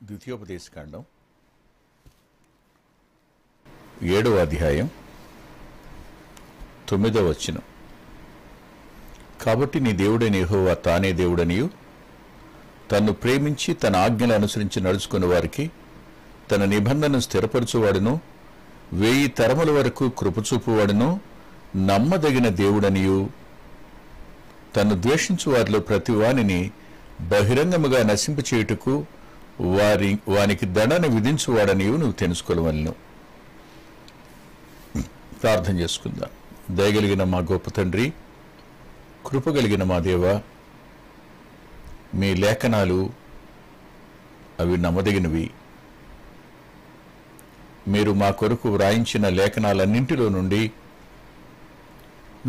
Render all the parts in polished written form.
ద్వితీయోపదేశకాండం 7వ అధ్యాయం 9వ వచనం. కాబట్టి నీ దేవుడైన యెహోవా తానే దేవుడనియు తన్ను ప్రేమించి తన ఆజ్ఞలు అనుసరించి నడుచుకున్న వారికి తన నిబంధనను స్థిరపరచువాడును 1000 తరముల వరకు కృపచూపువాడును నమ్మదగిన దేవుడనియు తన్ను ద్వేషించు వారిలో ప్రతి వానిని బహిరంగముగా నశింపచేయుటకు వానికి దండను విధించువాడనియు నువ్వు తెలుసుకోవలను. ప్రార్థన చేసుకుందాం. దయగలిగిన మా గొప్ప తండ్రి, కృపగలిగిన మా దేవ, మీ లేఖనాలు అవి నమ్మదగినవి. మీరు మా కొరకు వ్రాయించిన లేఖనాలన్నింటిలో నుండి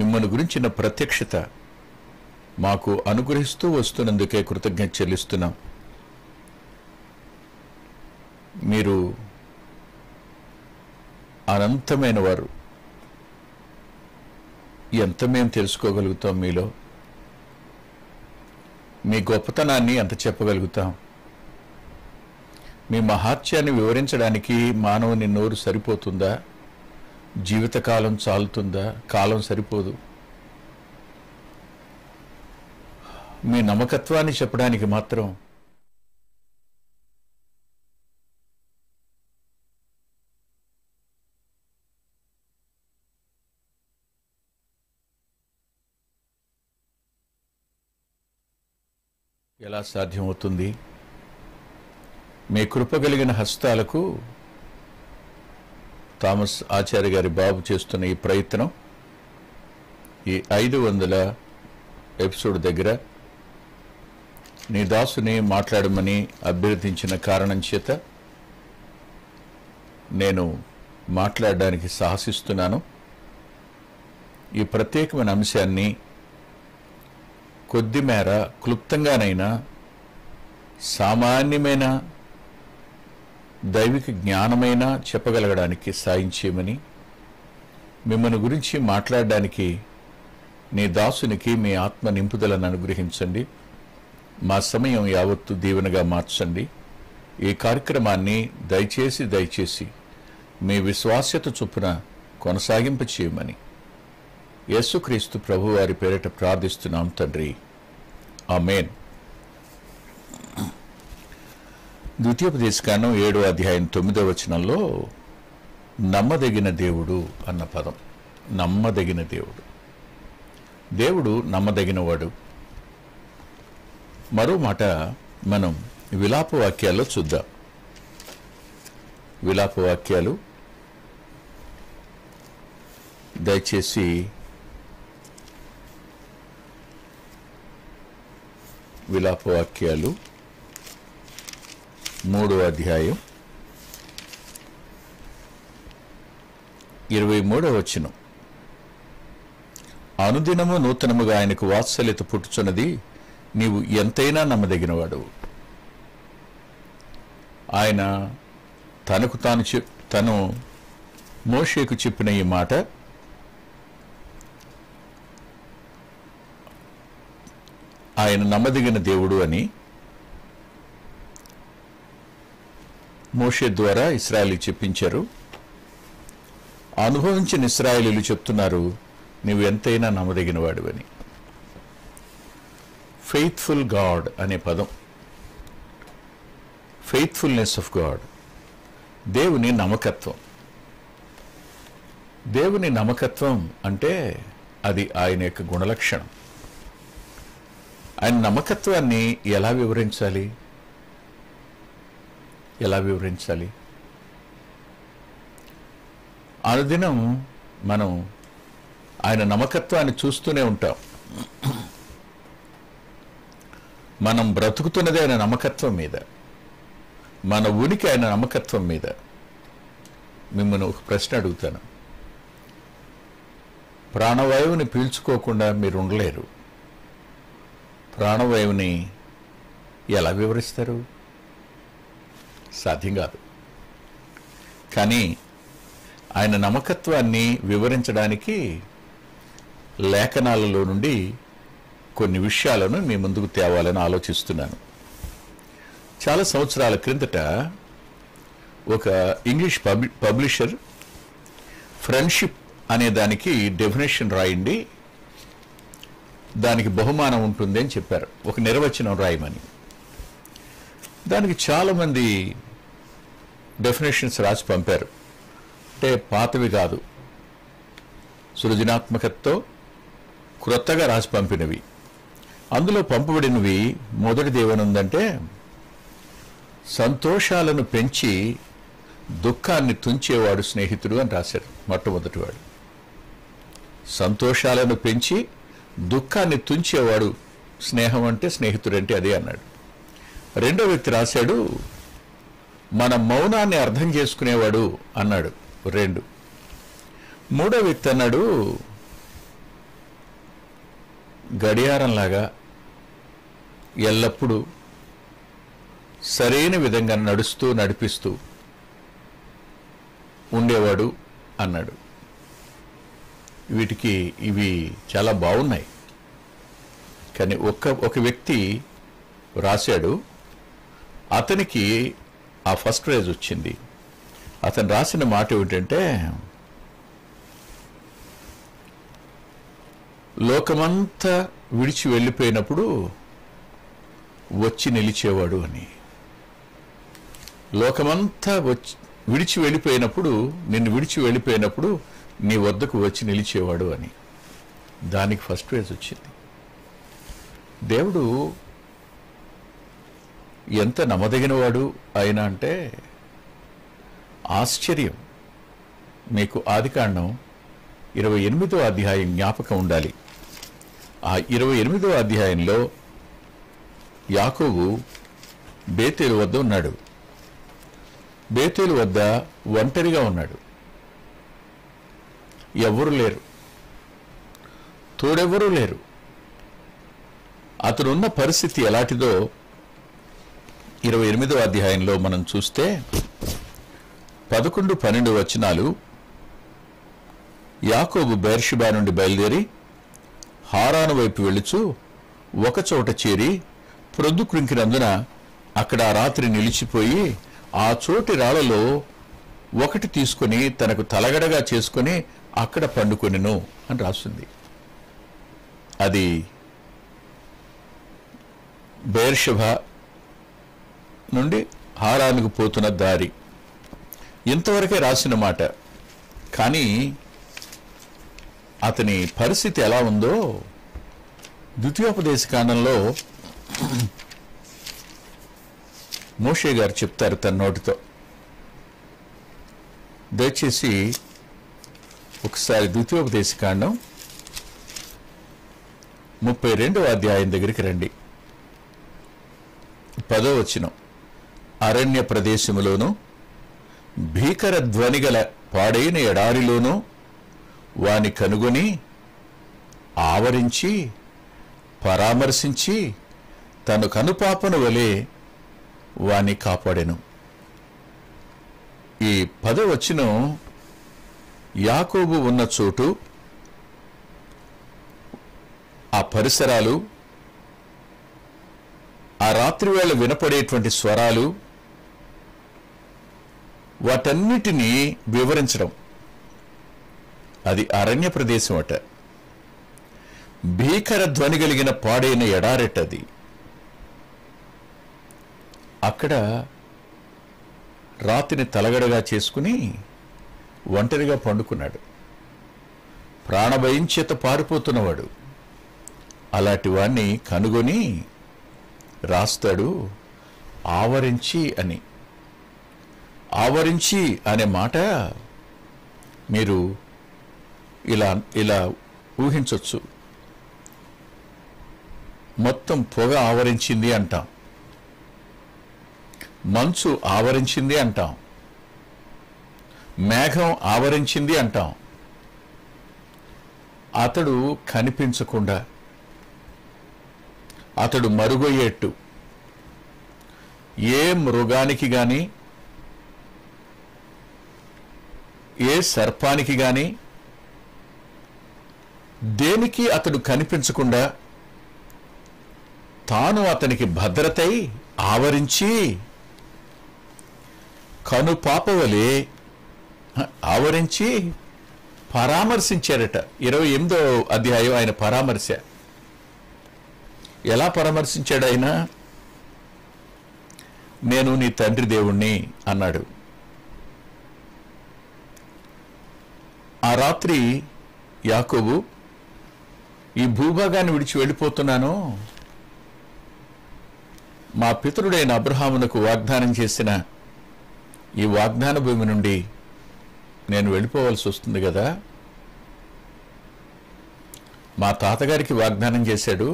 మిమ్మల్ని గురించిన ప్రత్యక్షత మాకు అనుగ్రహిస్తూ వస్తున్నందుకే కృతజ్ఞత చెల్లిస్తున్నాం. మీరు అనంతమైన వారు. ఎంత మేము తెలుసుకోగలుగుతాం మీలో? మీ గొప్పతనాన్ని ఎంత చెప్పగలుగుతాం? మీ మహాత్యాన్ని వివరించడానికి మానవుని నోరు సరిపోతుందా? జీవితకాలం చాలుతుందా? కాలం సరిపోదు. మీ నమ్మకత్వాన్ని చెప్పడానికి మాత్రం ఎలా సాధ్యమవుతుంది? మీ కృపగలిగిన హస్తాలకు థామస్ ఆచార్య గారి బాబు చేస్తున్న ఈ ప్రయత్నం ఈ 500 ఎపిసోడ్ దగ్గర నీ దాసుని మాట్లాడమని అభ్యర్థించిన కారణం చేత నేను మాట్లాడడానికి సాహసిస్తున్నాను. ఈ ప్రత్యేకమైన అంశాన్ని కొద్ది మేర క్లుప్తంగానైనా సామాన్యమైన దైవిక జ్ఞానమైన చెప్పగలగడానికి సాయం చేయమని, మిమ్మల్ని గురించి మాట్లాడడానికి నీ దాసునికి మీ ఆత్మ నింపుదలను అనుగ్రహించండి. మా సమయం యావత్తు దీవెనగా మార్చండి. ఈ కార్యక్రమాన్ని దయచేసి మీ విశ్వాస్యత చొప్పున కొనసాగింప చేయమని యేసుక్రీస్తు ప్రభు వారి పేరిట ప్రార్థిస్తున్నాం తండ్రి. ఆమేన్. ద్వితీయోపదేశకాండం 7వ అధ్యాయం 9వ వచనంలో నమ్మదగిన దేవుడు అన్న పదం. నమ్మదగిన దేవుడు. దేవుడు నమ్మదగినవాడు. మరో మాట మనం విలాప వాక్యాల్లో చూద్దాం. విలాప వాక్యాలు దయచేసి విలాప వాక్యాలు 3వ అధ్యాయం 23వ వచనం. అనుదినము నూతనముగా ఆయనకు వాత్సల్యత పుట్టుచున్నది, నీవు ఎంతైనా నమ్మదగినవాడు. ఆయన తను మోషేకు చెప్పిన ఈ మాట ఆయన నమ్మదగిన దేవుడు అని మోషే ద్వారా ఇశ్రాయేలీయులకు చెప్పించారు. అనుభవించిన ఇశ్రాయేలీయులు చెప్తున్నారు, నీవు ఎంతైనా నమ్మదగినవాడు అని. ఫెయిత్ఫుల్ గాడ్ అనే పదం, ఫెయిత్ఫుల్నెస్ ఆఫ్ గాడ్, దేవుని నమ్మకత్వం. దేవుని నమ్మకత్వం అంటే అది ఆయన యొక్క గుణలక్షణం. ఆయన నమ్మకత్వాన్ని ఎలా వివరించాలి? అనుదినం మనం ఆయన నమ్మకత్వాన్ని చూస్తూనే ఉంటాం. మనం బ్రతుకుతున్నది ఆయన నమ్మకత్వం మీద, మన ఉనికి ఆయన నమ్మకత్వం మీద. మిమ్మల్ని ఒక ప్రశ్న అడుగుతాను. ప్రాణవాయువుని పీల్చుకోకుండా మీరు ఉండలేరు. ప్రాణవాయువుని ఎలా వివరిస్తారు? సాధ్యం కాదు. కానీ ఆయన నమ్మకత్వాన్ని వివరించడానికి లేఖనాలలో నుండి కొన్ని విషయాలను మీ ముందుకు తేవాలని ఆలోచిస్తున్నాను. చాలా సంవత్సరాల క్రిందట ఒక ఇంగ్లీష్ పబ్లిషర్ ఫ్రెండ్షిప్ అనే దానికి డెఫినేషన్ రాయండి, దానికి బహుమానం ఉంటుంది అని చెప్పారు. ఒక నిర్వచనం రాయమని. దానికి చాలామంది డెఫినేషన్స్ రాసి పంపారు. అంటే పాతవి కాదు, సృజనాత్మకతతో క్రొత్తగా రాసి పంపినవి. అందులో పంపబడినవి మొదటిది ఏమనుందంటే, సంతోషాలను పెంచి దుఃఖాన్ని తుంచేవాడు స్నేహితుడు అని రాశాడు. మొట్టమొదటివాడు సంతోషాలను పెంచి దుఃఖాన్ని తుంచేవాడు స్నేహం అంటే, స్నేహితుడు అంటే అదే అన్నాడు. రెండో వ్యక్తి రాశాడు, మన మౌనాన్ని అర్థం చేసుకునేవాడు అన్నాడు. 2. మూడో వ్యక్తి అన్నాడు, గడియారంలాగా ఎల్లప్పుడూ సరైన విధంగా నడిపిస్తూ ఉండేవాడు అన్నాడు. ఇవి చాలా బాగున్నాయి. కానీ ఒక వ్యక్తి రాశాడు, అతనికి ఆ ఫస్ట్ ప్రైజ్ వచ్చింది. అతను రాసిన మాట ఏమిటంటే, లోకమంతా విడిచి వెళ్ళిపోయినప్పుడు వచ్చి నిలిచేవాడు అని. లోకమంతా విడిచి వెళ్ళిపోయినప్పుడు, నిన్ను విడిచి వెళ్ళిపోయినప్పుడు నీ వద్దకు వచ్చి నిలిచేవాడు అని. దానికి ఫస్ట్ ప్రైజ్ వచ్చింది. దేవుడు ఎంత నమ్మదగినవాడు ఆయన అంటే ఆశ్చర్యం. మీకు ఆదికాండం 28వ అధ్యాయం జ్ఞాపకం ఉండాలి. ఆ 28వ అధ్యాయంలో యాకోబు బేతేలు వద్ద ఉన్నాడు. బేతేలు వద్ద ఒంటరిగా ఉన్నాడు. ఎవరు లేరు, తోడెవరూ లేరు. అతనున్న పరిస్థితి ఎలాంటిదో 28వ అధ్యాయంలో మనం చూస్తే 11-12 వచనాలు. యాకోబు బెర్షెబా నుండి బయలుదేరి హారాను వైపు వెళ్ళుచు ఒకచోట చేరి ప్రొద్దు కృంకినందున అక్కడ ఆ రాత్రి నిలిచిపోయి ఆ చోటి రాళ్లలో ఒకటి తీసుకుని తనకు తలగడగా చేసుకుని అక్కడ పండుకొనెను అని రాస్తుంది. అది బెర్షెబా నుండి హారానుకు పోతున్న దారి. ఇంతవరకే రాసిన మాట. కానీ అతని పరిస్థితి ఎలా ఉందో ద్వితీయోపదేశకాండంలో మోషే గారు చెప్తారు తన నోటితో. దయచేసి ఒకసారి ద్వితీయోపదేశకాండం 32వ అధ్యాయం దగ్గరికి రండి. 10వ వచనం. అరణ్య ప్రదేశములోను భీకర ధ్వనిగల పాడైన ఎడారిలోనూ వాని కనుగొని ఆవరించి పరామర్శించి తను కనుపాపను వలె వాని కాపాడెను. ఈ 10వ వచనం యాకోబు ఉన్న చోటు, ఆ పరిసరాలు, ఆ రాత్రివేళ వినపడేటువంటి స్వరాలు, వాటన్నిటినీ వివరించడం. అది అరణ్య ప్రదేశం అట. భీకర ధ్వని కలిగిన పాడైన ఎడారెట్టది. అక్కడ రాత్రిని తలగడగా చేసుకుని ఒంటరిగా పండుకున్నాడు. ప్రాణభయం చేత పారిపోతున్నవాడు. అలాంటి వాణ్ణి కనుగొని రాస్తాడు ఆవరించి అని. ఆవరించి అనే మాట మీరు ఇలా ఊహించవచ్చు. మొత్తం పొగ ఆవరించింది అంటాం, మంచు ఆవరించింది అంటాం, మేఘం ఆవరించింది అంటాం. అతడు కనిపించకుండా, అతడు మరుగయ్యేట్టు ఏ మృగానికి గాని ఏ సర్పానికి గాని దేనికి అతడు కనిపించకుండా తాను అతనికి భద్రతై ఆవరించి కనుపాపవలే ఆవరించి పరామర్శించారట. 28వ అధ్యాయం ఆయన పరామర్శ. ఎలా పరామర్శించాడు ఆయన? నేను నీ తండ్రి దేవుణ్ణి అన్నాడు. ఆ రాత్రి యాకోబు, ఈ భూభాగాన్ని విడిచి వెళ్ళిపోతున్నాను, మా పితరుడైన అబ్రహామునకు వాగ్దానం చేసిన ఈ వాగ్దాన భూమి నుండి నేను వెళ్ళిపోవాల్సి వస్తుంది కదా. మా తాతగారికి వాగ్దానం చేశాడు,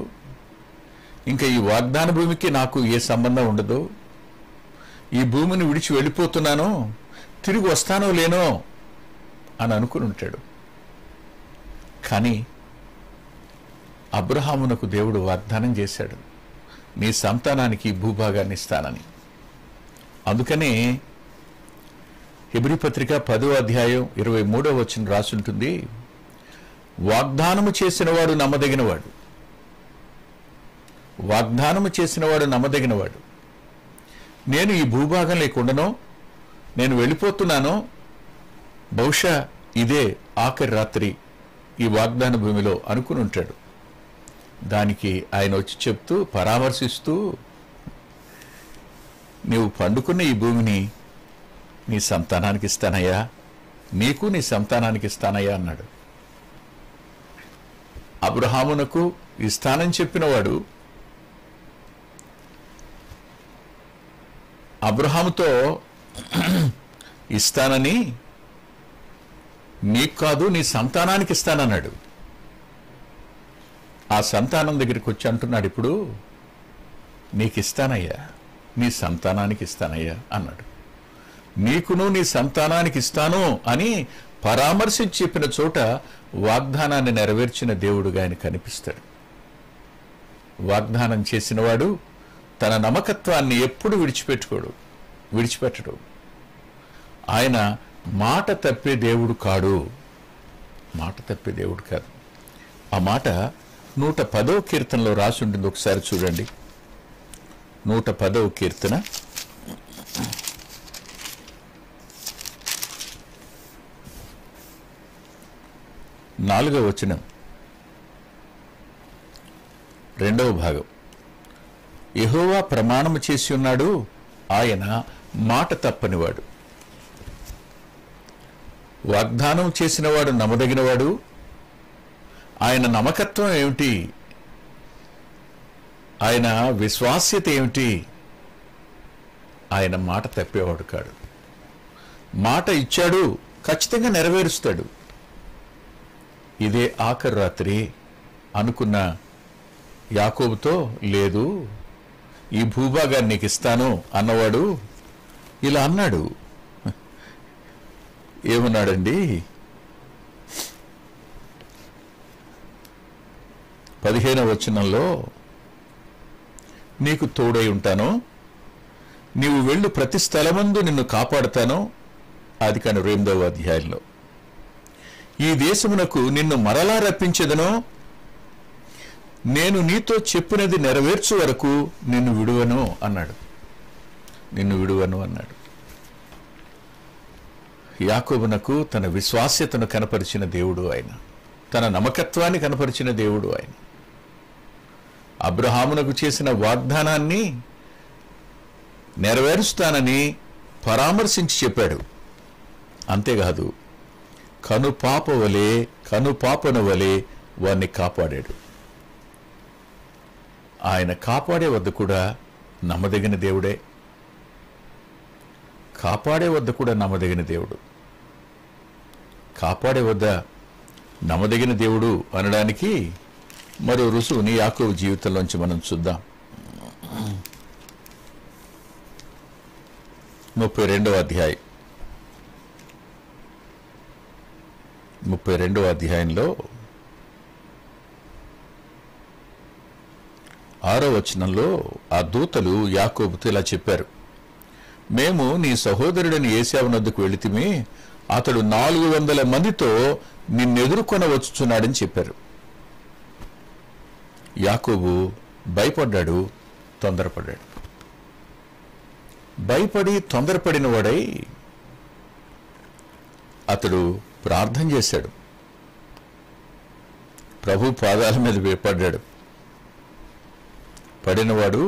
ఇంకా ఈ వాగ్దాన భూమికి నాకు ఏ సంబంధం ఉండదు. ఈ భూమిని విడిచి వెళ్ళిపోతున్నాను, తిరిగి వస్తానో లేనో అని అనుకుని ఉంటాడు. కానీ అబ్రహామునకు దేవుడు వాగ్దానం చేశాడు, నీ సంతానానికి భూభాగాన్ని ఇస్తానని. అందుకనే హెబ్రీ పత్రిక 10వ అధ్యాయం 23వ వచనం రాసుంటుంది, వాగ్దానము చేసినవాడు నమ్మదగినవాడు, వాగ్దానము చేసినవాడు నమ్మదగినవాడు. నేను ఈ భూభాగం లేకుండానో, నేను వెళ్ళిపోతున్నానో, బహుశా ఇదే ఆఖరి రాత్రి ఈ వాగ్దాన భూమిలో అనుకుని ఉంటాడు. దానికి ఆయన వచ్చి చెప్తూ, పరామర్శిస్తూ, నీవు పండుకున్న ఈ భూమిని నీ సంతానానికి ఇస్తానయ్యా, నీకు నీ సంతానానికి ఇస్తానయ్యా అన్నాడు. అబ్రహామునకు ఇస్తానని చెప్పినవాడు అబ్రహాముతో ఇస్తానని, నీకు కాదు నీ సంతానానికి ఇస్తానన్నాడు. ఆ సంతానం దగ్గరికి వచ్చి అంటున్నాడు, ఇప్పుడు నీకు ఇస్తానయ్యా, నీ సంతానానికి ఇస్తానయ్యా అన్నాడు. నీకును నీ సంతానానికి ఇస్తాను అని పరామర్శించి చెప్పిన చోట వాగ్దానాన్ని నెరవేర్చిన దేవుడుగా ఆయన కనిపిస్తాడు. వాగ్దానం చేసినవాడు తన నమ్మకత్వాన్ని ఎప్పుడు విడిచిపెట్టడు. ఆయన మాట తప్పే దేవుడు కాడు, మాట తప్పే దేవుడు కాదు. ఆ మాట 110వ కీర్తనలో రాసి ఉంటుంది, ఒకసారి చూడండి. 110వ కీర్తన 4వ వచనం, 2వ భాగం. యెహోవా ప్రమాణము చేసి ఉన్నాడు, ఆయన మాట తప్పనివాడు. వాగ్దానం చేసినవాడు నమ్మదగినవాడు. ఆయన నమ్మకత్వం ఏమిటి? ఆయన విశ్వాస్యత ఏమిటి? ఆయన మాట తప్పేవాడు కాడు. మాట ఇచ్చాడు, ఖచ్చితంగా నెరవేరుస్తాడు. ఇదే ఆఖరి రాత్రి అనుకున్న యాకోబుతో, లేదు ఈ భూభాగాన్ని నీకు ఇస్తాను అన్నవాడు ఇలా అన్నాడు. ఏమన్నాడండి? 15వ వచనంలో, నీకు తోడై ఉంటాను, నీవు వెళ్ళు ప్రతి స్థలమందు నిన్ను కాపాడుతాను. ఆదికాండం 8వ అధ్యాయంలో, ఈ దేశమునకు నిన్ను మరలా రప్పించెదను, నేను నీతో చెప్పినది నెరవేర్చు వరకు నిన్ను విడువను అన్నాడు. నిన్ను విడువను అన్నాడు. యాకోబునకు తన విశ్వాస్యతను కనపరిచిన దేవుడు ఆయన, తన నమ్మకత్వాన్ని కనపరిచిన దేవుడు ఆయన. అబ్రహామునకు చేసిన వాగ్దానాన్ని నెరవేరుస్తానని పరామర్శించి చెప్పాడు. అంతేకాదు, కనుపాపన వలె వారిని కాపాడాడు. ఆయన కాపాడే వద్ద కూడా నమ్మదగిన దేవుడే. కాపాడే వద్ద కూడా నమ్మదగిన దేవుడు. కాపాడే వద్ద నమ్మదగిన దేవుడు అనడానికి మరో రుసువుని యాకోబు జీవితంలోంచి మనం చూద్దాం. 32వ అధ్యాయం 32వ అధ్యాయంలో 6వ వచనంలో ఆ దూతలు యాకోబుతో ఇలా చెప్పారు, మేము నీ సహోదరుడిని ఏశావు నద్దకు వెళితిమి, అతడు 400 మందితో నిన్నెదుర్కొన వచ్చుచున్నాడని చెప్పారు. యాకోబు భయపడ్డాడు, తొందరపడ్డాడు. భయపడి తొందరపడిన వాడై అతడు ప్రార్థన చేశాడు. ప్రభు పాదాల మీద వేపడ్డాడు. పడినవాడు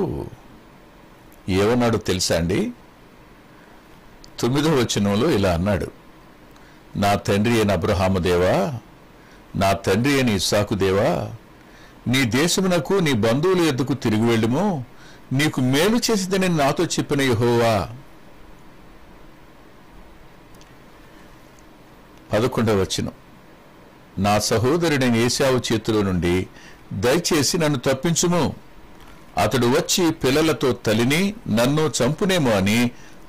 ఏమన్నాడు తెలుసా అండి? 9వ వచనంలో ఇలా అన్నాడు, నా తండ్రి అయిన అబ్రహాము దేవా, నా తండ్రి అయిన ఇస్సాకు దేవా, నీ దేశమునకు నీ బంధువుల యొద్దకు తిరిగి వెళ్ళుము, నీకు మేలు చేసిందని నాతో చెప్పిన యెహోవా. 11వ వచనం, నా సహోదరుడైన ఏశావు చేతిలో నుండి దయచేసి నన్ను తప్పించుము, అతడు వచ్చి పిల్లలతో తల్లిని నన్ను చంపునేమో అని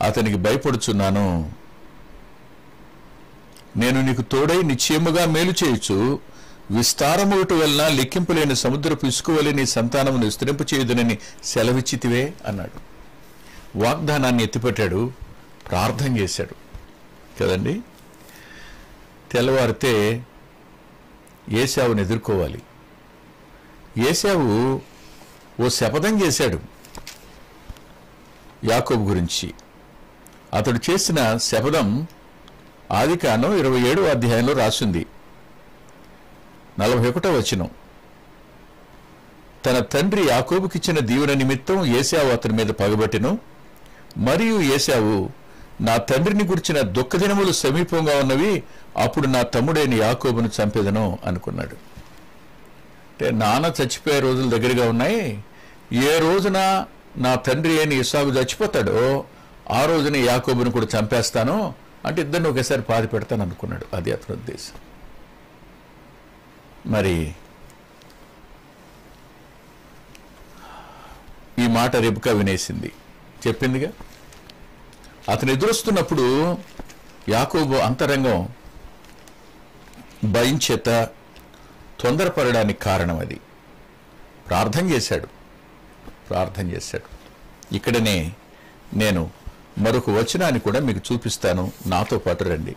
అతనికి భయపడుచున్నాను. నేను నీకు తోడై నిశ్చయముగా మేలు చేయొచ్చు, విస్తారముగట వలన లెక్కింపులేని సముద్రపు ఇసుక వలె నీ సంతానమును విస్తరింపచేయుదునని సెలవిచ్చితివే అన్నాడు. వాగ్దానాన్ని ఎత్తిపెట్టాడు, ప్రార్థన చేశాడు కదండి. తెల్లవారితే ఏశావుని ఎదుర్కోవాలి. ఏశావు ఓ శపథం చేశాడు యాకోబు గురించి. అతడు చేసిన శపథం ఆదికాండం 27వ అధ్యాయంలో రాసింది. 41వ వచనం, తన తండ్రి యాకోబుకిచ్చిన దీవెన నిమిత్తం ఏశావు అతని మీద పగబట్టెను. మరియు ఏశావు, నా తండ్రిని గురించిన దుఃఖదినములు సమీపంగా ఉన్నవి, అప్పుడు నా తమ్ముడైన యాకోబును చంపేదను అనుకున్నాడు. అంటే నాన్న చచ్చిపోయే రోజులు దగ్గరగా ఉన్నాయి, ఏ రోజున నా తండ్రి అయిన ఇస్సాకు చచ్చిపోతాడో ఆ రోజున యాకోబును కూడా చంపేస్తాను, అంటే ఇద్దరిని ఒకేసారి పాతి పెడతాను అనుకున్నాడు. అది అతని ఉద్దేశం. మరి ఈ మాట రెబెకా వినేసింది, చెప్పిందిగా. అతను ఎదురొస్తున్నప్పుడు యాకోబు అంతరంగం భయం చేత తొందరపడడానికి కారణం అది. ప్రార్థన చేశాడు. ఇక్కడనే నేను మరొక వచనాన్ని కూడా మీకు చూపిస్తాను, నాతో పాటు రండి.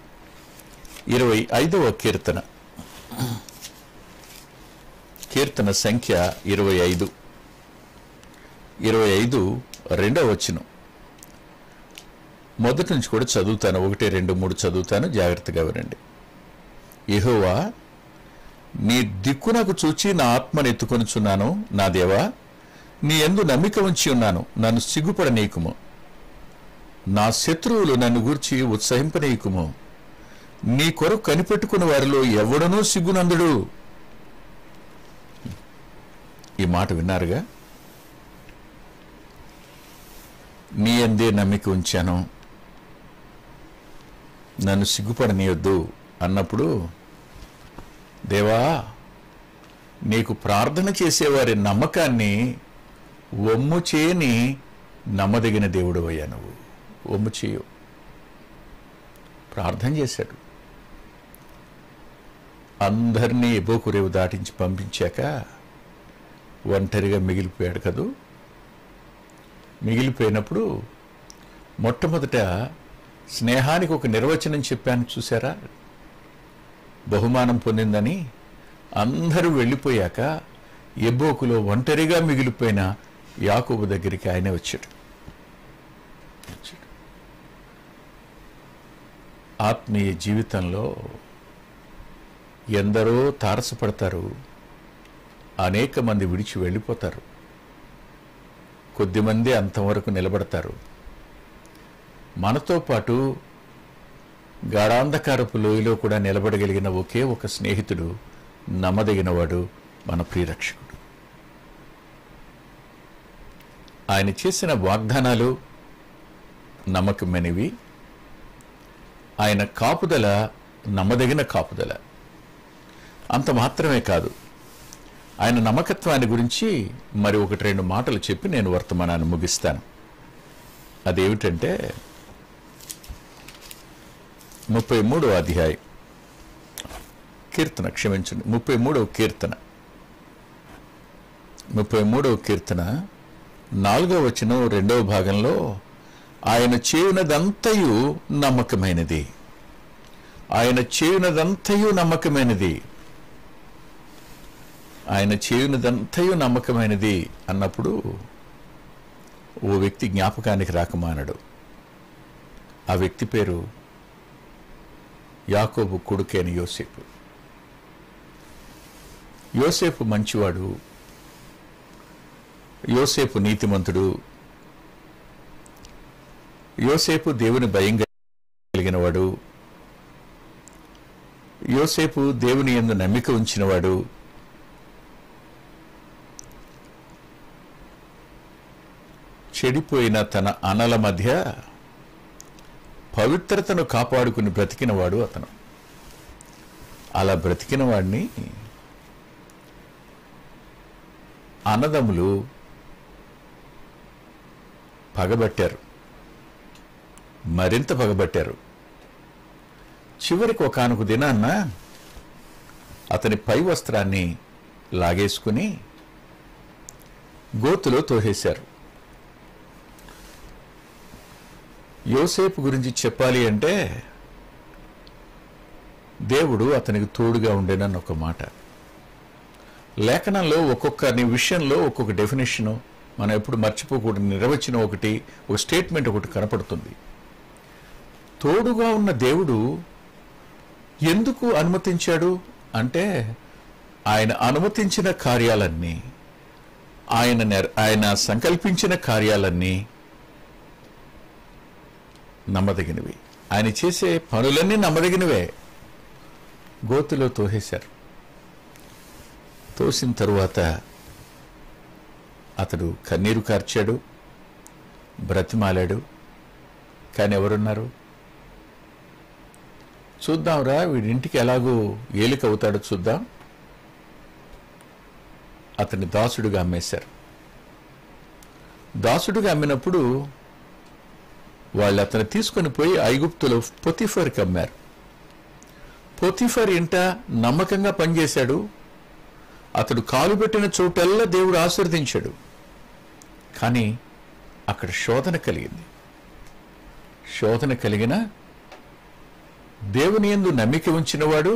25వ కీర్తన సంఖ్య 25 2వ వచనం మొదటి నుంచి కూడా చదువుతాను. 1, 2, 3 చదువుతాను, జాగ్రత్తగా వినండి. యెహోవా, నీ దిక్కునకు చూచి నా ఆత్మను ఎత్తుకొనుచున్నాను. నా దేవా, నీ యందు నమ్మిక ఉంచి ఉన్నాను, నన్ను సిగ్గుపడనీయకుము. నా శత్రువులు నన్ను గూర్చి ఉత్సహింపనీయకుము. నీ కొరకు కనిపెట్టుకున్న వారిలో ఎవడనూ సిగ్గునందుడు. ఈ మాట విన్నారుగా. నీ యందే నమ్మిక ఉంచాను, నన్ను సిగ్గుపడనీయొద్దు అన్నప్పుడు, దేవా, నీకు ప్రార్థన చేసేవారి నమ్మకాన్ని వమ్ము చేయని నమ్మదగిన దేవుడు అయ్యా. నువ్వు వమ్ము చేయు. ప్రార్థన చేశాడు. అందరినీ ఎబోకురేవు దాటించి పంపించాక ఒంటరిగా మిగిలిపోయాడు కదూ. మిగిలిపోయినప్పుడు మొట్టమొదట స్నేహానికి ఒక నిర్వచనం చెప్పాను, చూసారా? బహుమానం పొందిందని. అందరూ వెళ్ళిపోయాక ఎబ్బోకులో ఒంటరిగా మిగిలిపోయిన యాకోబు దగ్గరికి ఆయనే వచ్చాడు. ఆత్మీయ జీవితంలో ఎందరో తారసపడతారు, అనేక మంది విడిచి వెళ్ళిపోతారు, కొద్దిమంది అంతవరకు నిలబడతారు. మనతో పాటు గాఢాంధకారపు లోయలో కూడా నిలబడగలిగిన ఒకే ఒక స్నేహితుడు, నమ్మదగినవాడు, మన ప్రియరక్షకుడు. ఆయన చేసిన వాగ్దానాలు నమ్మకమైనవి. ఆయన కాపుదల నమ్మదగిన కాపుదల. అంత మాత్రమే కాదు, ఆయన నమ్మకత్వాన్ని గురించి మరి 1-2 మాటలు చెప్పి నేను వర్తమానాన్ని ముగిస్తాను. అదేమిటంటే 33వ అధ్యాయం కీర్తన, క్షమించండి, 33వ కీర్తన 4వ వచనం 2వ భాగంలో, ఆయన చేయునదంతయు నమ్మకమైనది, ఆయన చేయునదంతయు నమ్మకమైనది, ఆయన చేయునదంతయు నమ్మకమైనది అన్నప్పుడు ఓ వ్యక్తి జ్ఞాపకానికి రాకమానడు. ఆ వ్యక్తి పేరు యాకోబు కొడుకైన యోసేపు. యోసేపు మంచివాడు, యోసేపు నీతిమంతుడు, యోసేపు దేవుని భయం కలిగినవాడు, యోసేపు దేవుని యందు నమ్మిక ఉంచినవాడు. చెడిపోయిన తన అన్నల మధ్య పవిత్రతను కాపాడుకుని బ్రతికినవాడు అతను. అలా బ్రతికిన వాడిని అన్నదమ్ములు పగబట్టారు, మరింత పగబట్టారు. చివరికి ఒకానొక దినాన్న అతని పై వస్త్రాన్ని లాగేసుకుని గోతులో తోసేశారు. యోసేపు గురించి చెప్పాలి అంటే దేవుడు అతనికి తోడుగా ఉండేనన్న ఒక మాట. లేఖనంలో ఒక్కొక్క విషయంలో ఒక్కొక్క డెఫినేషను మనం ఎప్పుడు మర్చిపోకూడదు. నిర్వచనం ఒకటి, ఒక స్టేట్మెంట్ ఒకటి కనపడుతుంది. తోడుగా ఉన్న దేవుడు ఎందుకు అనుమతించాడు అంటే ఆయన అనుమతించిన కార్యాలన్నీ, ఆయన సంకల్పించిన కార్యాలన్నీ నమ్మదగినవి. ఆయన చేసే పనులన్నీ నమ్మదగినవే. గోతులో తోసేశారు. తోసిన తరువాత అతడు కన్నీరు కార్చాడు, బ్రతిమాలాడు. కానీ ఎవరున్నారు? చూద్దాంరా వీడింటికి ఎలాగూ ఏలిక అవుతాడో చూద్దాం. అతన్ని దాసుడుగా అమ్మేశారు. దాసుడుగా అమ్మినప్పుడు వాళ్ళు అతను తీసుకొని పోయి ఐగుప్తులో పొతిఫర్కి అమ్మారు. పొతిఫర్ ఇంట నమ్మకంగా పనిచేశాడు. అతడు కాలు పెట్టిన చోటల్లా దేవుడు ఆశీర్వదించాడు. కానీ అక్కడ శోధన కలిగింది. శోధన కలిగిన దేవుని యందు నమ్మిక ఉంచినవాడు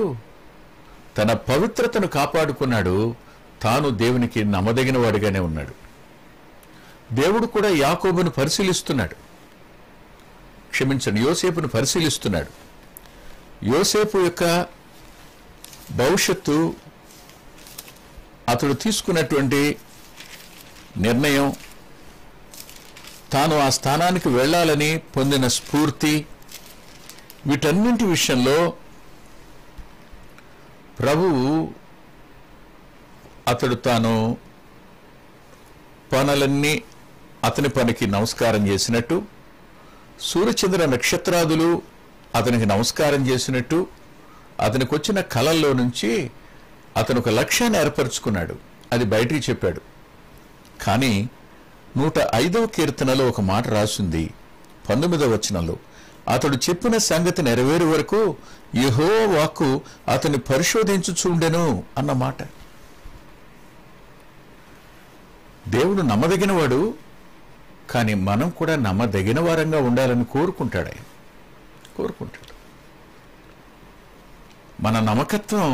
తన పవిత్రతను కాపాడుకున్నాడు. తాను దేవునికి నమ్మదగిన వాడిగానే ఉన్నాడు. దేవుడు కూడా యాకోబును పరిశీలిస్తున్నాడు, క్షమించండి, యోసేపును పరిశీలిస్తున్నాడు. యోసేపు యొక్క భవిష్యత్తు, అతడు తీసుకున్నటువంటి నిర్ణయం, తాను ఆ స్థానానికి వెళ్ళాలని పొందిన స్ఫూర్తి, వీటన్నింటి విషయంలో ప్రభువు అతడు తాను పనులన్నీ అతని పనికి నమస్కారం చేసినట్టు, సూర్యచంద్ర నక్షత్రాదులు అతనికి నమస్కారం చేసినట్టు, అతనికి వచ్చిన కళల్లో నుంచి అతను ఒక లక్ష్యాన్ని ఏర్పరచుకున్నాడు. అది బయటికి చెప్పాడు. కానీ 105వ కీర్తనలో ఒక మాట రాసింది, 19వ వచనంలో, అతడు చెప్పిన సంగతి నెరవేరు వరకు యెహోవా వాక్కు అతన్ని పరిశోధించుచుండెను అన్న మాట. దేవుడు నమ్మదగినవాడు, కానీ మనం కూడా నమ్మదగిన వారంగా ఉండాలని కోరుకుంటాడు. మన నమ్మకత్వం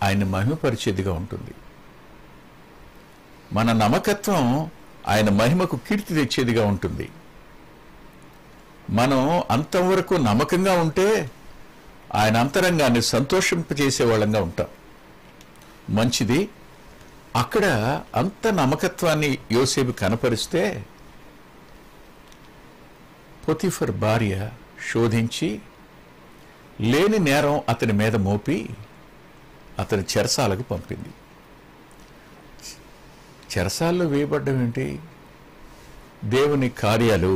ఆయన మహిమపరిచేదిగా ఉంటుంది. మన నమ్మకత్వం ఆయన మహిమకు కీర్తి తెచ్చేదిగా ఉంటుంది. మనం అంతవరకు నమ్మకంగా ఉంటే ఆయన అంతరంగాన్ని సంతోషింపజేసే వాళ్ళంగా ఉంటాం. మంచిది. అక్కడ అంత నమ్మకత్వాన్ని యోసేపు కనపరిస్తే పొతిఫర్ భార్య శోధించి లేని నేరం అతని మీద మోపి అతని చెరసాలకు పంపింది. చెరసాల్లో వేయబడ్డం ఏంటి? దేవుని కార్యాలు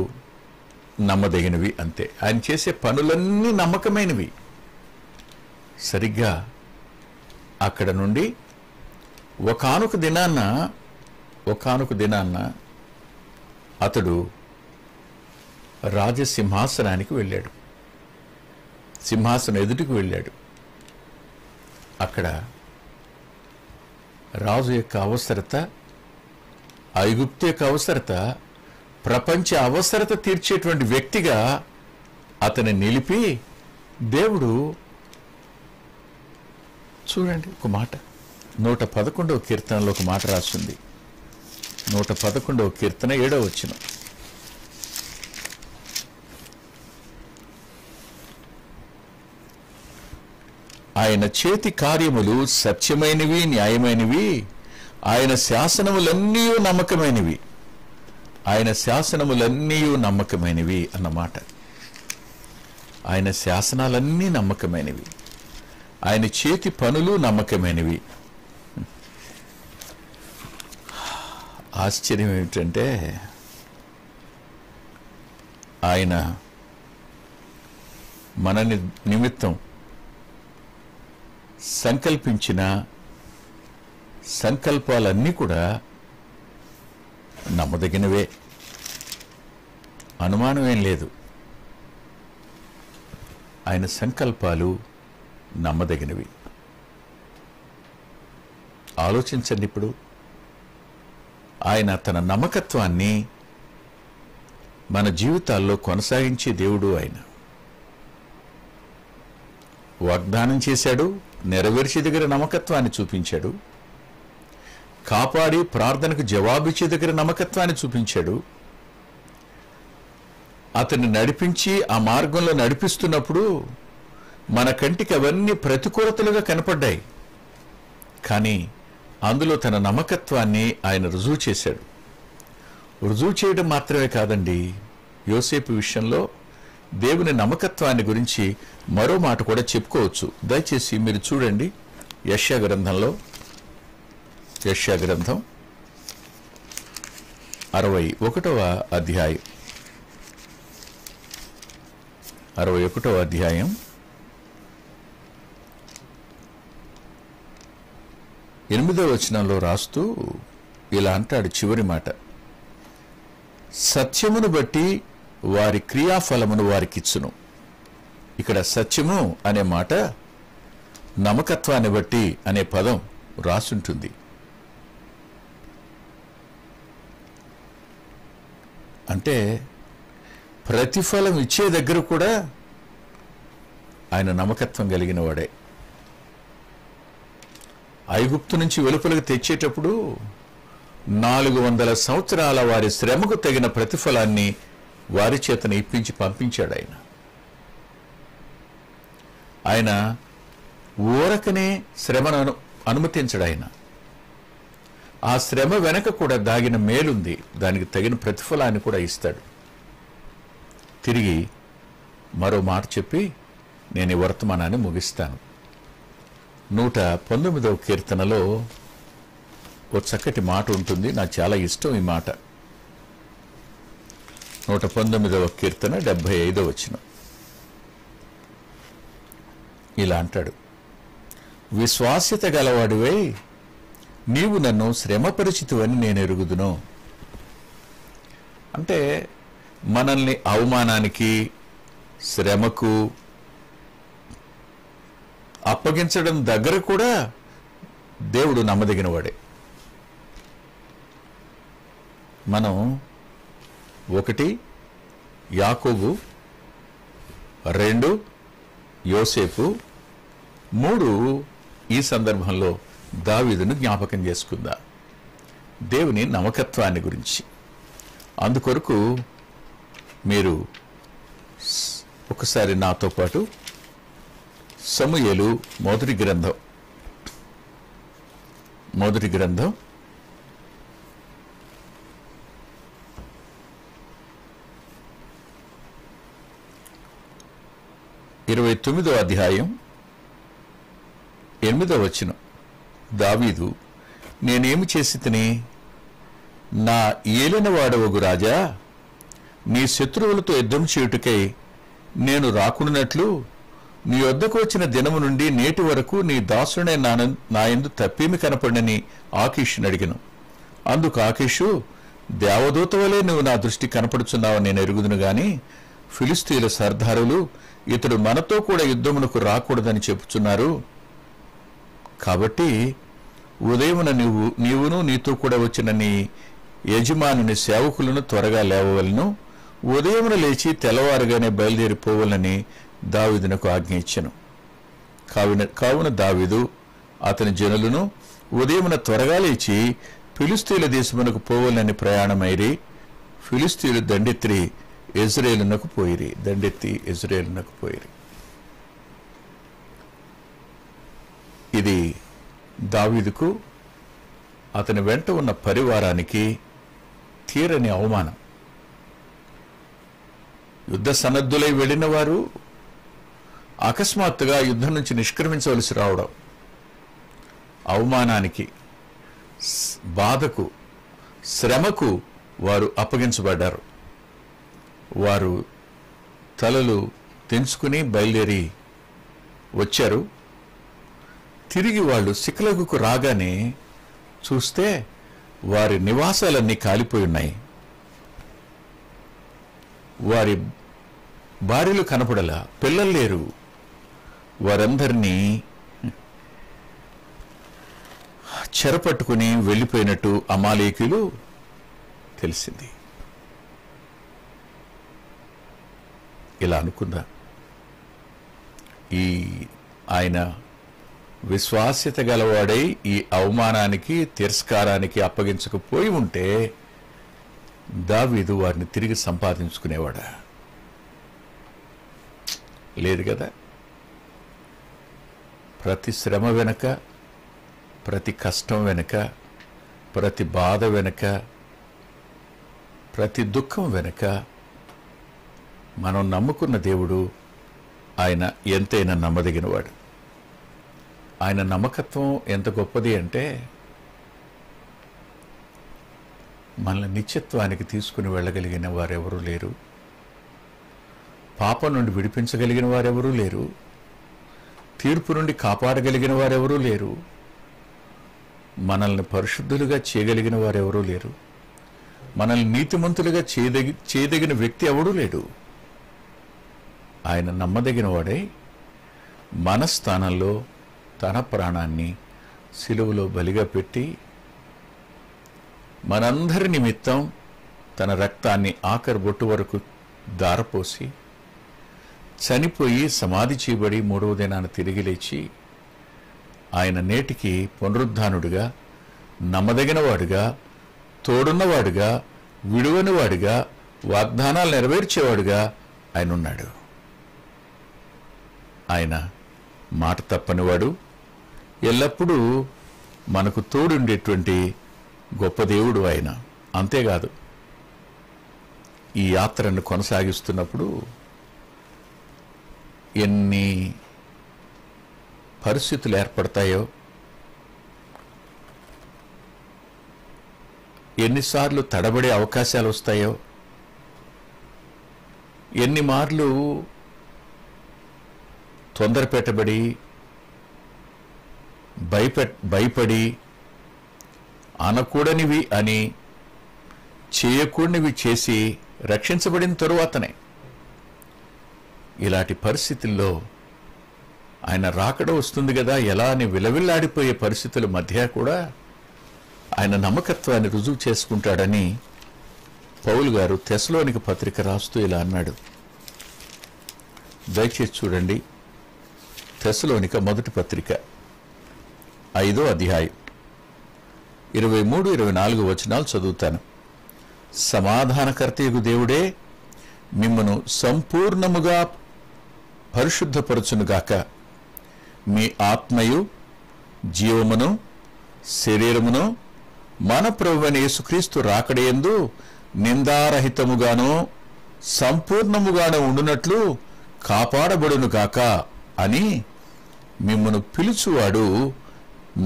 నమ్మదగినవి అంతే. ఆయన చేసే పనులన్నీ నమ్మకమైనవి. సరిగ్గా అక్కడ నుండి ఒకానొక దినాన్న అతడు రాజసింహాసనానికి వెళ్ళాడు. సింహాసనం ఎదుటికి వెళ్ళాడు. అక్కడ రాజు యొక్క అవసరత, ఐగుప్తు యొక్క అవసరత, ప్రపంచ అవసరత తీర్చేటువంటి వ్యక్తిగా అతన్ని నిలిపి దేవుడు, చూడండి ఒక మాట, 111వ కీర్తనలో ఒక మాట రాస్తుంది. 111వ కీర్తన 7వ వచనం. ఆయన చేతి కార్యములు సత్యమైనవి, న్యాయమైనవి. ఆయన శాసనములన్నీ నమ్మకమైనవి. ఆయన శాసనములన్నీ నమ్మకమైనవి అన్నమాట. ఆయన శాసనాలన్నీ నమ్మకమైనవి. ఆయన చేతి పనులు నమ్మకమైనవి. ఆశ్చర్యం ఏమిటంటే, ఆయన మన నిమిత్తం సంకల్పించిన సంకల్పాలన్నీ కూడా నమ్మదగినవే, అనుమానమేం లేదు. ఆయన సంకల్పాలు నమ్మదగినవి. ఆలోచించండి. ఇప్పుడు ఆయన తన నమ్మకత్వాన్ని మన జీవితాల్లో కొనసాగించే దేవుడు. ఆయన వాగ్దానం చేశాడు, నెరవేర్చే దగ్గర నమ్మకత్వాన్ని చూపించాడు. కాపాడి ప్రార్థనకు జవాబిచ్చే దగ్గర నమ్మకత్వాన్ని చూపించాడు. అతన్ని నడిపించి ఆ మార్గంలో నడిపిస్తున్నప్పుడు మన కంటికి అవన్నీ ప్రతికూలతలుగా కనపడ్డాయి. కానీ అందులో తన నమ్మకత్వాన్ని ఆయన రుజువు చేశాడు. రుజువు చేయడం మాత్రమే కాదండి, యోసేపు విషయంలో దేవుని నమ్మకత్వాన్ని గురించి మరో మాట కూడా చెప్పుకోవచ్చు. దయచేసి మీరు చూడండి, యెషయా గ్రంథంలో, యెషయా గ్రంథం 61వ అధ్యాయం, 61వ అధ్యాయం 8వ వచనంలో రాస్తూ ఇలా అంటాడు. చివరి మాట, సత్యమును బట్టి వారి క్రియాఫలమును వారికిచ్చును. ఇక్కడ సత్యము అనే మాట నమ్మకత్వాన్ని బట్టి అనే పదం రాసుంటుంది. అంటే ప్రతిఫలం ఇచ్చే దగ్గర కూడా ఆయన నమ్మకత్వం కలిగిన వాడే. ఐగుప్తు నుంచి వెలుపలకు తెచ్చేటప్పుడు 400 సంవత్సరాల వారి శ్రమకు తగిన ప్రతిఫలాన్ని వారి చేతన ఇప్పించి పంపించాడు. ఆయన ఊరకనే శ్రమను అనుమతించడు. ఆయన ఆ శ్రమ వెనక కూడా దాగిన మేలుంది, దానికి తగిన ప్రతిఫలాన్ని కూడా ఇస్తాడు. తిరిగి మరో మాట చెప్పి నేను ఈ వర్తమానాన్ని ముగిస్తాను. 119వ కీర్తనలో ఒక చక్కటి మాట ఉంటుంది, నాకు చాలా ఇష్టం ఈ మాట. 119వ కీర్తన 75వ వచనం ఇలా అంటాడు, విశ్వాస్యత గలవాడివై నీవు నన్ను శ్రమపరిచితివని నేను ఎరుగుదును. అంటే మనల్ని అవమానానికి, శ్రమకు అప్పగించడం దగ్గర కూడా దేవుడు నమ్మదగిన వాడే. మనం 1 యాకోబు, 2 యోసేపు, 3 ఈ సందర్భంలో దావీదును జ్ఞాపకం చేసుకుందా దేవుని నమ్మకత్వాన్ని గురించి. అందుకొరకు మీరు ఒకసారి నాతో పాటు సమూయేలు మొదటి గ్రంథం 29వ అధ్యాయం 8వ వచనం. దావీదు, నేనేమి చేసి తిని, నా ఏలినవాడవగు రాజా, నీ శత్రువులతో యుద్ధం చేయుటకై నేను రాకుండానట్లు నీ వద్దకు వచ్చిన దినము నుండి నేటి వరకు నీ దాసునే నాయందు తప్పేమి కనపడని ఆకీషుని అడిగను. అందుకు ఆకీషు, దేవదూత వలె నువ్వు నా దృష్టి కనపడుచున్నావని నేను ఎరుగుదును గాని ఫిలిస్తీయుల సర్దారులు ఇతడు మనతో కూడా యుద్ధమునకు రాకూడదని చెప్పుచున్నారు. కాబట్టి ఉదయమున నీవును నీతో కూడా వచ్చిన నీ యజమానుని సేవకులను త్వరగా లేవవలను, ఉదయమున లేచి తెల్లవారుగానే బయలుదేరిపోవాలని దావీదునకు ఆజ్ఞ ఇచ్చెను. కావున దావీదు అతని జనులను ఉదయమున త్వరగా లేచి ఫిలిస్తీన్ల దేశమునకు పోవాలని ప్రయాణమైరి. ఫిలిస్తీన్లు దండెత్తి ఇజ్రాయేలునకు పోయిరి. ఇది దావీదుకు అతని వెంట ఉన్న పరివారానికి తీరని అవమానం. యుద్ధ సన్నద్ధులై వెళ్ళిన వారు అకస్మాత్తుగా యుద్ధం నుంచి నిష్క్రమించవలసి రావడం, అవమానానికి, బాధకు, శ్రమకు వారు అప్పగించబడ్డారు. వారు తలలు తెంచుకుని బయలుదేరి వచ్చారు. తిరిగి వాళ్ళు సిక్లగుకు రాగానే చూస్తే వారి నివాసాలన్నీ కాలిపోయి ఉన్నాయి. వారి భార్యలు కనపడలా, పిల్లలు లేరు. వారందరినీ చెరపట్టుకుని వెళ్ళిపోయినట్టు అమాలేకీయులు తెలిసింది. ఇలా అనుకుందా, ఆయన విశ్వాస్యత గలవాడై ఈ అవమానానికి, తిరస్కారానికి అప్పగించకపోయి ఉంటే దావీదు వారిని తిరిగి సంపాదించుకునేవాడా? లేదు కదా. ప్రతి శ్రమ వెనక, ప్రతి కష్టం వెనక, ప్రతి బాధ వెనక, ప్రతి దుఃఖం వెనక మనం నమ్ముకున్న దేవుడు ఆయన ఎంతైనా నమ్మదగినవాడు. ఆయన నమ్మకత్వం ఎంత గొప్పది అంటే, మనల్ని నిత్యత్వానికి తీసుకుని వెళ్ళగలిగిన వారెవరూ లేరు. పాపం నుండి విడిపించగలిగిన వారెవరూ లేరు. తీర్పు నుండి కాపాడగలిగిన వారెవరూ లేరు. మనల్ని పరిశుద్ధులుగా చేయగలిగిన వారెవరూ లేరు. మనల్ని నీతిమంతులుగా చేయదగిన వ్యక్తి ఎవడూ లేడు. ఆయన నమ్మదగిన వాడే మన స్థానంలో తన ప్రాణాన్ని సిలువలో బలిగా పెట్టి మనందరి నిమిత్తం తన రక్తాన్ని ఆఖరి బొట్టు వరకు దారపోసి చనిపోయి సమాధి చేయబడి మూడవ దినాన తిరిగి లేచి ఆయన నేటికి పునరుద్ధానుడిగా, నమ్మదగినవాడుగా, తోడున్నవాడుగా, విడువనివాడుగా, వాగ్దానాలు నెరవేర్చేవాడుగా ఆయన ఉన్నాడు. ఆయన మాట తప్పనివాడు, ఎల్లప్పుడూ మనకు తోడుండేటువంటి గొప్ప దేవుడు ఆయన. అంతేకాదు, ఈ యాత్రను కొనసాగిస్తున్నప్పుడు ఎన్ని పరిస్థితులు ఏర్పడతాయో, ఎన్నిసార్లు తడబడే అవకాశాలు వస్తాయో, ఎన్ని మార్లు తొందరపెట్టబడి భయపడి అనకూడనివి అని చేయకూడనివి చేసి రక్షించబడిన తరువాతనే ఇలాంటి పరిస్థితుల్లో ఆయన రాకడ వస్తుంది కదా ఎలా అని విలవిల్లాడిపోయే పరిస్థితుల మధ్య కూడా ఆయన నమ్మకత్వాన్ని రుజువు చేసుకుంటాడని పౌలు గారు తెస్సలోనిక పత్రిక రాస్తూ ఇలా అన్నాడు. దయచేసి చూడండి, తెస్సలోనిక మొదటి పత్రిక 5వ అధ్యాయం 23-24 వచనాలు చదువుతాను. సమాధానకర్తయగు దేవుడే మిమ్మను సంపూర్ణముగా పరిశుద్ధపరచునుగాక. మీ ఆత్మయు జీవమును శరీరమును మన ప్రభువైన యేసుక్రీస్తు రాకడయందు నిందారహితముగాను సంపూర్ణముగాను ఉండునట్లు కాపాడబడునుగాక అని మిమ్మను పిలుచువాడు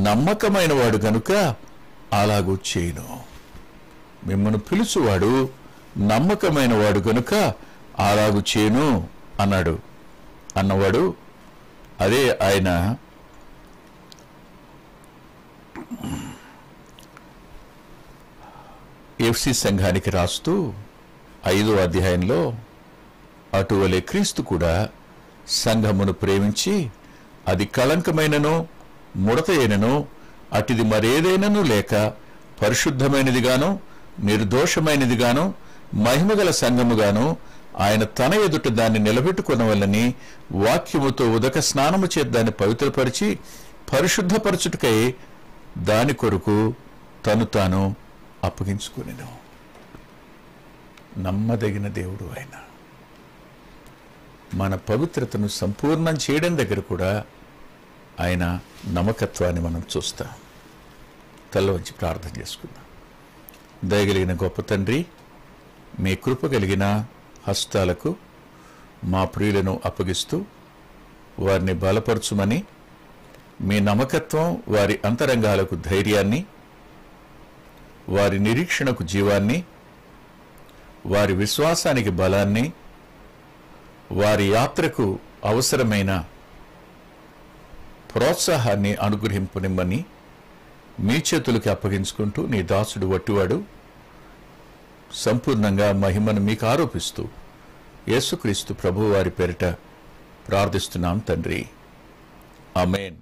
నమ్మకమైన వాడు గనుక అలాగూ చేయును. మిమ్మను పిలుచువాడు నమ్మకమైన వాడు గనుక అలాగూ చేయును అన్నవాడు అదే ఆయన ఎఫ్సి సంఘానికి రాస్తూ 5వ అధ్యాయంలో అటువలే క్రీస్తు కూడా సంఘమును ప్రేమించి అది కళంకమైనను ముడతైనను అటిది మరేదైనను లేక పరిశుద్ధమైనదిగాను నిర్దోషమైనదిగాను మహిమగల సంఘముగాను ఆయన తన ఎదుట దాన్ని నిలబెట్టుకునవలని వాక్యముతో ఉదక స్నానము చేత దాన్ని పవిత్రపరిచి పరిశుద్ధపరచుటకై దాని కొరకు తను తాను అప్పగించుకునెను. నమ్మదగిన దేవుడు ఆయన. మన పవిత్రతను సంపూర్ణం చేయడం దగ్గర కూడా ఆయన నమ్మకత్వాన్ని మనం చూస్తాం. తల వంచి ప్రార్థన చేసుకుందాం. దయగలిగిన గొప్ప తండ్రి, మీ కృప కలిగిన హస్తాలకు మా ప్రియులను అప్పగిస్తూ వారిని బలపరచుమని, మీ నమ్మకత్వం వారి అంతరంగాలకు ధైర్యాన్ని, వారి నిరీక్షణకు జీవాన్ని, వారి విశ్వాసానికి బలాన్ని, వారి యాత్రకు అవసరమైన ప్రోత్సాహాన్ని అనుగ్రహింపునిమ్మని మీ చేతులకి అప్పగించుకుంటూ, నీ దాసుడు వట్టివాడు సంపూర్ణంగా మహిమను మీకు ఆరోపిస్తూ యేసుక్రీస్తు ప్రభువు వారి పేరిట ప్రార్థిస్తున్నాం తండ్రి. ఆమేన్.